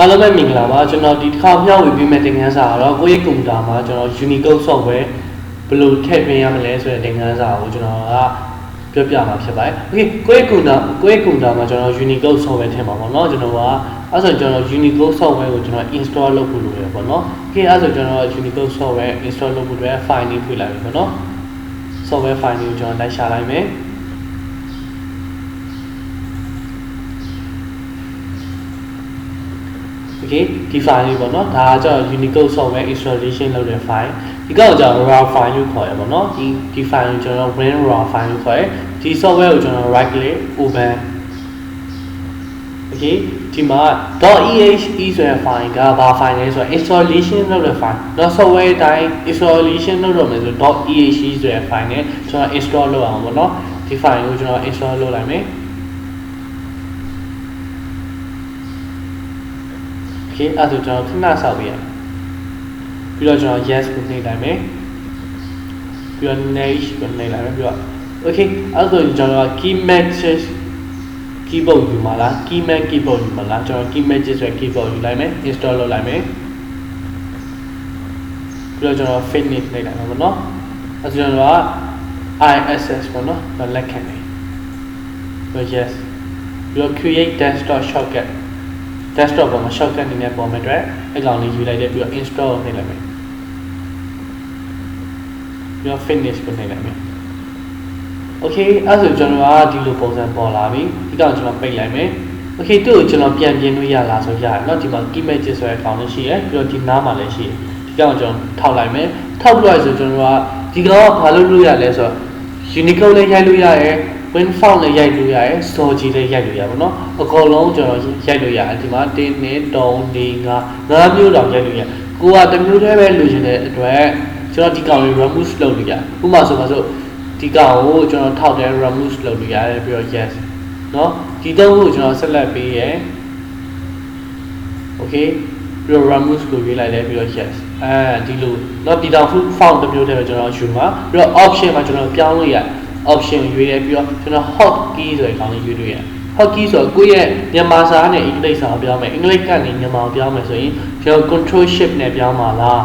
အားလုံးပဲမင်္ဂလာပါကျွန်တော်ဒီတစ်ခါမျှဝေပေးမယ့်သင်ခန်းစာကတော့ကိုယ့်ရဲ့ကွန်ပျူတာမှာကျွန်တော် Unicode software ဘယ်လိုထည့်သွင်းရမလဲဆိုတဲ့သင်ခန်းစာကိုကျွန်တော်ကပြောပြမှာဖြစ်ပါတယ်။ Okay ကိုယ့်ရဲ့ကွန်ပျူတာမှာကျွန်တော် Unicode software ထည့်မှာပေါ့နော်ကျွန်တော်ကအဲ့ဆိုကျွန်တော် Unicode software ကိုကျွန်တော် install လုပ်ဖို့လိုရပေါ့နော်။ Okay အဲ့ဆိုကျွန်တော် Unicode software install လုပ်ဖို့အတွက် file လေးဖွင့်လိုက်ပြီပေါ့နော်။ software file လေးကိုကျွန်တော်လိုက်ရှာလိုက်မယ်။ Okay ဒီ file လေးပေါ့နော်ဒါကကျတော့ Unicode software installation လုပ်တဲ့ file ဒီကောင်ကျတော့ raw file လို့ခေါ်ရပါတော့ဒီ file ကိုကျွန်တော် win raw file လို့ခေါ်ရဒီ software ကိုကျွန်တော် right click open Okay ဒီမှာ .exe ဆိုတဲ့ file ကဘာ file လဲဆိုတော့ installation လုပ်တဲ့ file တော့ software တိုင်း installation လုပ်တော့မယ်ဆို .exe ဆိုတဲ့ file နဲ့ကျွန်တော် install လုပ်အောင်ပေါ့နော်ဒီ file ကိုကျွန်တော် install လုပ်လိုက်မယ်Okay အဲ့ဒါကျွန်တော်ခဏဆောက်ပြရပြီးတော့ကျွန်တော် yes ကိုနှိပ်လိုက်မယ်ပြီးတော့ next ကိုနှိပ်လိုက်မယ်ပြီးတော့ Okay အဲ့ဒါကျွန်တော် key message keyboard ယူမှာလား keyman keyboard ယူမှာလားကျွန်တော် key message ဆိုတဲ့ keyboard ယူလိုက်မယ် install လုပ်လိုက်မယ်ပြီးတော့ကျွန်တော် finish နှိပ်လိုက်မှာပေါ့နော်အဲ့ဒါကျွန်တော်က ISS ပေါ့နော်လက်ခံတယ်ပြီးတော့ yes ပြီးတော့ create desktop shortcut desktop ပေါ်မှာ shortcut အနေနဲ့ပေါ်မဲ့အတွက်အကောင်လေးယူလိုက်တယ်ပြီးတော့ install နှိပ်လိုက်မယ်ပြီးတော့ finish ကိုနှိပ်လိုက်မယ် Okay အဲ့ဆိုကျွန်တော်ကဒီလိုပုံစံပေါ်လာပြီဒီကောင်ကျွန်တော်ပိတ်လိုက်မယ် Okay သူ့ကိုကျွန်တော်ပြန်ပြင်လို့ရလားဆိုရတယ်เนาะဒီမှာ key message ဆိုတဲ့အကောင်လေးရှိရယ်ပြီးတော့ဒီနားမှာလည်းရှိရယ်ဒီကောင်ကျွန်တော်ထောက်လိုက်မယ်ထောက်ပြလိုက်ဆိုကျွန်တော်ကဒီကောင်ကဘာလုပ်လို့ရလဲဆိုတော့ Unicode လည်းရိုက်လို့ရရယ်Win file လည်းရိုက်လို့ရတယ် store ကြီးလည်းရိုက်လို့ရပါတော့အကုန်လုံးကျွန်တော်ရိုက်လို့ရတယ်ဒီမှာ1 2 3 4 5 5မျိုးတောင်ရိုက်လို့ရကိုကတစ်မျိုးတည်းပဲလိုချင်တဲ့အတွက်ကျွန်တော်ဒီကောင်ကို remove လုပ်လို့ရဥပမာဆိုပါစို့ဒီကောင်ကိုကျွန်တော်ထောက်တယ် remove လုပ်လို့ရတယ်ပြီးတော့ yes เนาะဒီတော့ကိုကျွန်တော်ဆက်လက်ပေးရယ် Okay ပြီးတော့ remove ကိုရွေးလိုက်တယ်ပြီးတော့ yes ဒီလိုเนาะဒီတော့ file တစ်မျိုးတည်းပဲကျွန်တော်ယူမှာပြီးတော့ option မှာကျွန်တော်ပြောင်းလို့ရoption ရွေးတယ်ပြီးတော့ကျွန်တော် hot key ဆိုတဲ့ကောင်လေးရွေးလို့ရတယ် hot key ဆိုတော့ကိုယ့်ရဲ့မြန်မာစာနဲ့အင်္ဂလိပ်စာပြောင်းမယ်အင်္ဂလိပ်ကနေမြန်မာပြောင်းမယ်ဆိုရင်ကျွန်တော် control shift နဲ့ပြောင်းပါလား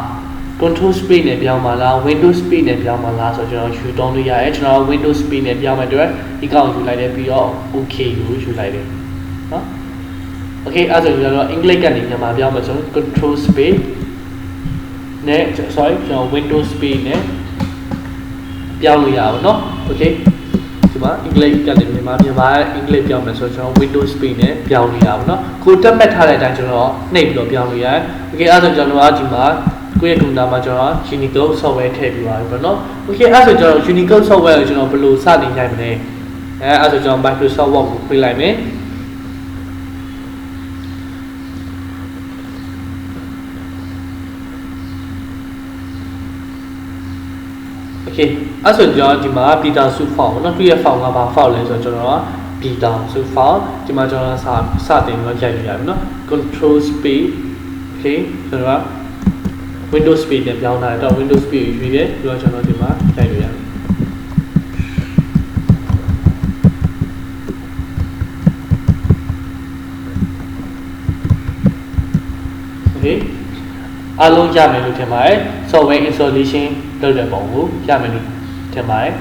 control space နဲ့ပြောင်းပါလား windows space နဲ့ပြောင်းပါလားဆိုတော့ကျွန်တော်ယူတောင်းလို့ရတယ်ကျွန်တော် windows space နဲ့ပြောင်းမယ်အတွက်ဒီကောင်ယူလိုက်တယ်ပြီးတော့ okay ကိုယူလိုက်တယ်နော် okay အဲ့ဒါဆိုကျွန်တော်အင်္ဂလိပ်ကနေမြန်မာပြောင်းမယ်ဆိုရင် control space နဲ့ sorry ကျွန်တော် windows space နဲ့ပြောင်းလို့ရပါတော့ Okay ဒီမှာ English ကနေမြန်မာအင်္ဂလိပ်ပြောင်းမယ်ဆိုတော့ကျွန်တော် Windows Space နဲ့ပြောင်းလို့ရပါတော့ကိုတက်မှတ်ထားတဲ့အတိုင်းကျွန်တော်နှိပ်ပြီးတော့ပြောင်းလို့ရတယ် Okay အဲ့ဒါဆိုကျွန်တော်ကဒီမှာကိုယ့်ရဲ့ computer မှာကျွန်တော် Unicode software ထည့်ပြီးပါပြီပေါ့နော် Okay အဲ့ဒါဆိုကျွန်တော် Unicode software ကိုကျွန်တော်ဘယ်လိုစတင်ရိုက်မလဲအဲ့ဒါဆိုကျွန်တော် Microsoft Word ကိုဖွင့်လိုက်မယ်Okay အဲ့ဆိုကျွန်တော်ဒီမှာ Peter Su file เนาะသူရဲ့ file ကဘာ file လဲဆိုတော့ကျွန်တော်က Peter Su file ဒီမှာကျွန်တော်စတင်ပြီးရိုက်လို့ရတယ်เนาะ control space Okay ကျွန်တော်က Windows space နဲ့ပြောင်းလာတော့ Windows space ရွေးတယ်ပြီးတော့ကျွန်တော်ဒီမှာရိုက်လို့ရတယ်Okay အားလုံးရမယ်လို့ထင်ပါတယ် software installation လုပ်တဲ့ပုံကိုရမယ်လို့ထင်ပါတယ်